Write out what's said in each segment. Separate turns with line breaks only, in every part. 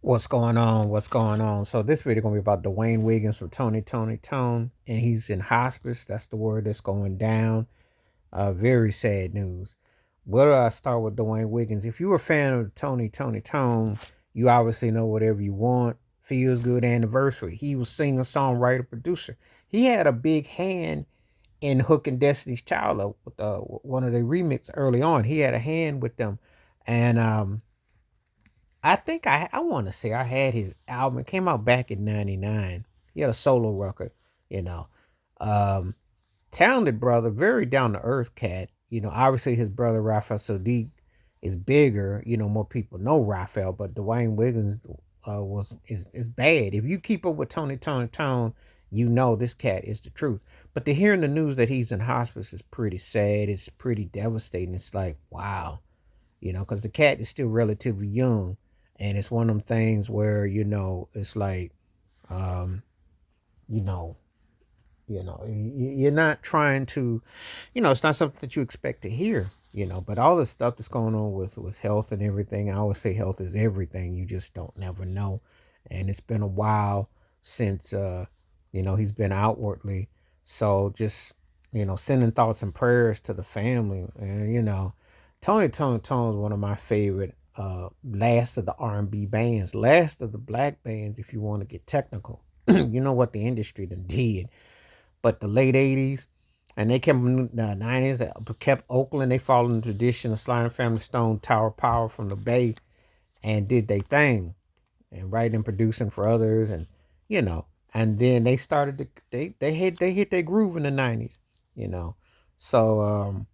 What's going on? What's going on? So this video gonna be about Dwyane Wiggins from Tony Toni Tone, and he's in hospice. That's the word that's going down. Very sad news. Where do I start with Dwyane Wiggins? If you're a fan of Tony Toni Tone, you obviously know whatever you want. Feels good anniversary. He was singer, songwriter, producer. He had a big hand in hooking Destiny's Child up with one of the remix early on. He had a hand with them, and I think I want to say I had his album. It came out back in '99. He had a solo record, you know. Um, Talented brother, very down to earth cat. Obviously his brother Raphael Sadiq is bigger. More people know Raphael, but Dwyane Wiggins is bad. If you keep up with Tony Toni Tone, you know this cat is the truth. But to hearing the news that he's in hospice is pretty sad. It's pretty devastating. It's like, wow, because the cat is still relatively young, and it's one of them things where it's like, um, you know, you're not trying to, it's not something that you expect to hear, but all the stuff that's going on with health and everything. I always say health is everything. You just don't never know, and it's been a while since he's been outwardly. So just sending thoughts and prayers to the family, and Tony Tone Tone is one of my favorite last of the R&B bands, last of the black bands, if you want to get technical. You know what the industry done did. But the late 80s, and they kept the 90s, kept Oakland. They followed the tradition of Sly and Family Stone, Tower Power from the Bay, and did their thing, and writing and producing for others, and then they started to they hit their groove in the 90s, you know. So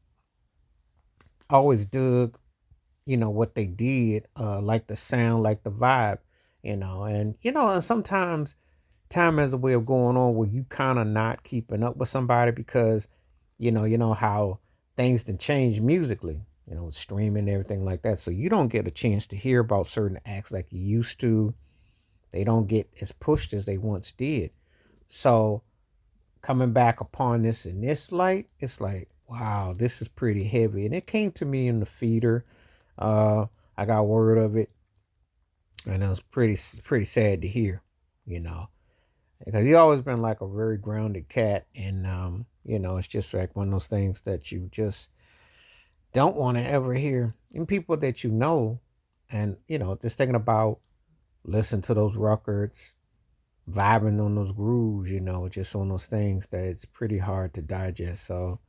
always dug what they did, like the sound, like the vibe, and sometimes time has a way of going on where you kind of not keeping up with somebody because you know how things can change musically, with streaming and everything like that. So you don't get a chance to hear about certain acts like you used to. They don't get as pushed as they once did. So coming back upon this in this light, it's like, wow, this is pretty heavy. And it came to me in the feeder. Uh, I got word of it, and it was pretty sad to hear, you know, because he always been like a very grounded cat, and it's just like one of those things that you just don't want to ever hear in people that and just thinking about listening to those records, vibing on those grooves, just on those things that it's pretty hard to digest. So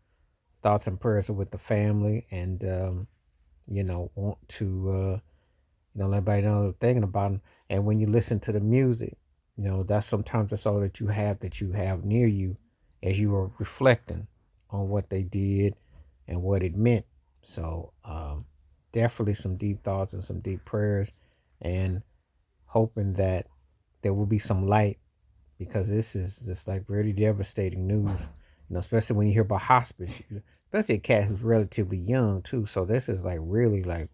thoughts and prayers are with the family, and want to let everybody know they're thinking about them. And when you listen to the music, that's sometimes that's all that you have near you as you are reflecting on what they did and what it meant. So definitely some deep thoughts and some deep prayers, and hoping that there will be some light, because this is just like really devastating news. Especially when you hear about hospice, especially a cat who's relatively young too. So this is like really like,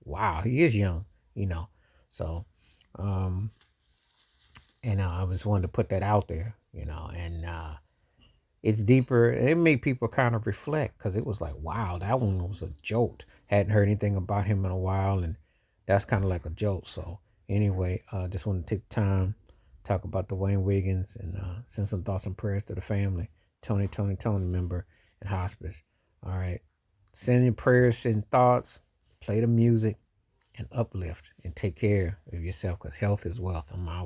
wow, he is young, you know. So, um, and I just wanted to put that out there, and it's deeper. It made people kind of reflect, because it was like, wow, that one was a jolt. Hadn't heard anything about him in a while, and that's kind of like a jolt. So anyway, just want to take time, talk about Dwyane Wiggins, and send some thoughts and prayers to the family. Tony Toni Tone member in hospice. All right, send your prayers, send thoughts, play the music, and uplift, and take care of yourself, because health is wealth. I'm out.